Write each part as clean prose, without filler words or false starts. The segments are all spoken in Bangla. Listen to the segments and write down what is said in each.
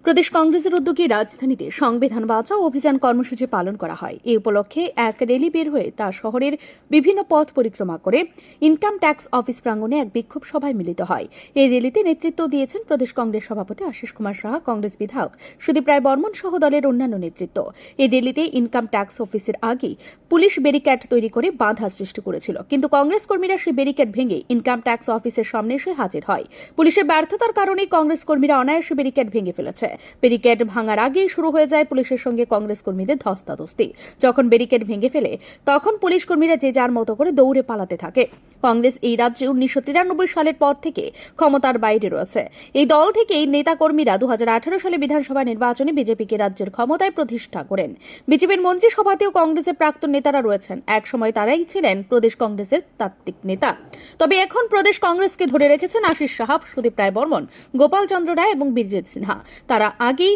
প্রদেশ কংগ্রেসের উদ্যোগে রাজধানীতে সংবিধান বাঁচাও অভিযান কর্মসূচি পালন করা হয়। এই উপলক্ষে এক র্যালি বের হয়ে তা শহরের বিভিন্ন পথ পরিক্রমা করে ইনকাম ট্যাক্স অফিস প্রাঙ্গণে এক বিক্ষোভ সভায় মিলিত হয়। এই র্যালিতে নেতৃত্ব দিয়েছেন প্রদেশ কংগ্রেস সভাপতি আশিস কুমার সাহা, কংগ্রেস বিধায়ক সুদীপ রায় বর্মন সহ দলের অন্যান্য নেতৃত্ব। এই র্যালিতে ইনকাম ট্যাক্স অফিসের আগেই পুলিশ ব্যারিকেড তৈরি করে বাধা সৃষ্টি করেছিল, কিন্তু কংগ্রেস কর্মীরা সেই ব্যারিকেড ভেঙে ইনকাম ট্যাক্স অফিসের সামনে এসে হাজির হয়। পুলিশের ব্যর্থতার কারণেই কংগ্রেস কর্মীরা অনায়াসে ব্যারিকেড ভেঙে ফেলেছে। ব্যারিকেড ভাঙার আগেই শুরু হয়ে যায় পুলিশের সঙ্গে কংগ্রেস কর্মীদের ধস্তাধস্তি। যখন ব্যারিকেড ভেঙে ফেলে তখন পুলিশ কর্মীরা যে যার মতো করে দৌড়ে পালাতে থাকে। কংগ্রেস এই রাজ্যে 1993 সালের পর থেকে ক্ষমতার বাইরে রয়েছে। এই দল থেকেই নেতাকর্মীরা 2018 সালে বিধানসভা নির্বাচনে বিজেপিকে রাজ্যের ক্ষমতায় প্রতিষ্ঠা করেন। বিজেপির মন্ত্রিসভাতেও কংগ্রেসের প্রাক্তন নেতারা রয়েছেন। একসময় তারাই ছিলেন প্রদেশ কংগ্রেসের তাত্ত্বিক নেতা। তবে এখন প্রদেশ কংগ্রেসকে ধরে রেখেছেন আশিস সাহা, সুদীপ রায় বর্মন, গোপাল চন্দ্র রায় এবং বীরজিৎ সিনহা। তারা আগেই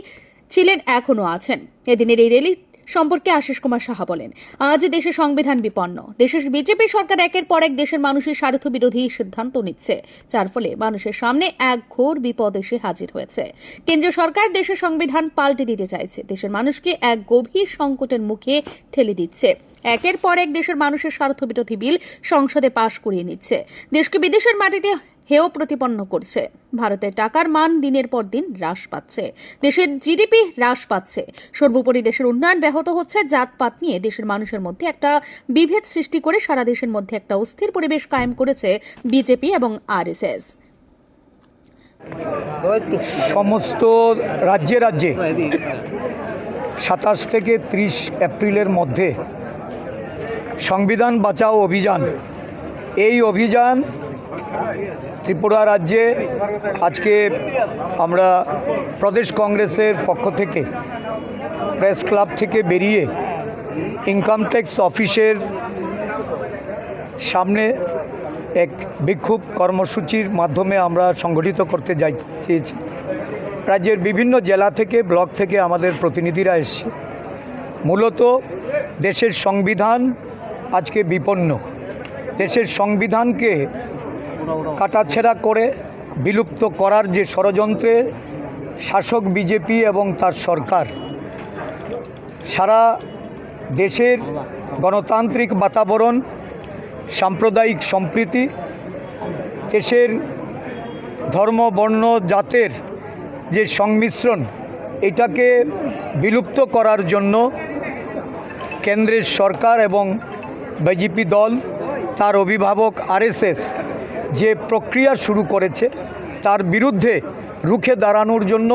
ছিলেন, এখনো আছেন। এদিনের এই র্যালি সম্পর্কে আশিস কুমার সাহা বলেন, আজ দেশে সংবিধান বিপন্ন। দেশের বিজেপি সরকার একের পর এক দেশের মানুষের স্বার্থ বিরোধী সিদ্ধান্ত নিচ্ছে, যার ফলে মানুষের সামনে এক ঘোর বিপদ এসে হাজির হয়েছে। কেন্দ্রীয় সরকার দেশের সংবিধান পাল্টে দিতে চাইছে, দেশের মানুষকে এক গভীর সংকটের মুখে ঠেলে দিচ্ছে। একের পর এক দেশের মানুষের স্বার্থ বিরোধী বিল সংসদে পাশ করিয়ে নিচ্ছে, দেশকে বিদেশের মাটিতে হেয় প্রতিপন্ন করছে। ভারতের টাকার মান দিনের পর দিন হ্রাস পাচ্ছে, দেশের জিডিপি হ্রাস পাচ্ছে, সর্বোপরি দেশের উন্নয়ন ব্যাহত হচ্ছে। জাতপাত নিয়ে দেশের মানুষের মধ্যে একটা বিভেদ সৃষ্টি করে সারা দেশের মধ্যে একটা অস্থির পরিবেশ কায়েম করেছে বিজেপি এবং আরএসএস। সমস্ত রাজ্যে 27 থেকে 30 এপ্রিলের মধ্যে সংবিধান বাঁচাও অভিযান, এই অভিযান ত্রিপুরা রাজ্যে আজকে আমরা প্রদেশ কংগ্রেসের পক্ষ থেকে প্রেস ক্লাব থেকে বেরিয়ে ইনকাম ট্যাক্স অফিসের সামনে এক বিক্ষোভ কর্মসূচির মাধ্যমে আমরা সংগঠিত করতে চেয়েছি। রাজ্যের বিভিন্ন জেলা থেকে, ব্লক থেকে আমাদের প্রতিনিধিরা এসেছে। মূলত দেশের সংবিধান আজকে বিপন্ন। দেশের সংবিধানকে কাটাছেঁড়া করে বিলুপ্ত করার যে ষড়যন্ত্রে শাসক বিজেপি এবং তার সরকার সারা দেশের গণতান্ত্রিক বাতাবরণ, সাম্প্রদায়িক সম্প্রীতি, দেশের ধর্ম, বর্ণ, জাতের যে সংমিশ্রণ, এটাকে বিলুপ্ত করার জন্য কেন্দ্রের সরকার এবং বিজেপি দল, তার অভিভাবক আরএসএস যে প্রক্রিয়া শুরু করেছে, তার বিরুদ্ধে রুখে দাঁড়ানোর জন্য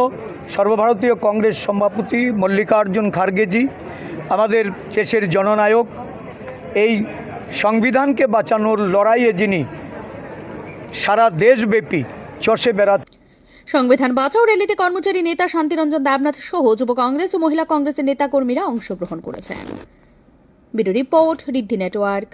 সর্বভারতীয় কংগ্রেস সভাপতি মল্লিকার্জুন খার্গেজি, আমাদের দেশের জননায়ক, এই সংবিধানকে বাঁচানোর লড়াইয়ে যিনি সারা দেশব্যাপী চষে বেড়াচ্ছেন। সংবিধান বাঁচাও র্যালিতে কর্মচারী নেতা শান্তিরঞ্জন দেবনাথ সহ যুব কংগ্রেস ও মহিলা কংগ্রেসের নেতাকর্মীরা অংশগ্রহণ করেছেন। ব্যুরো রিপোর্ট, ঋদ্ধি নেটওয়ার্ক।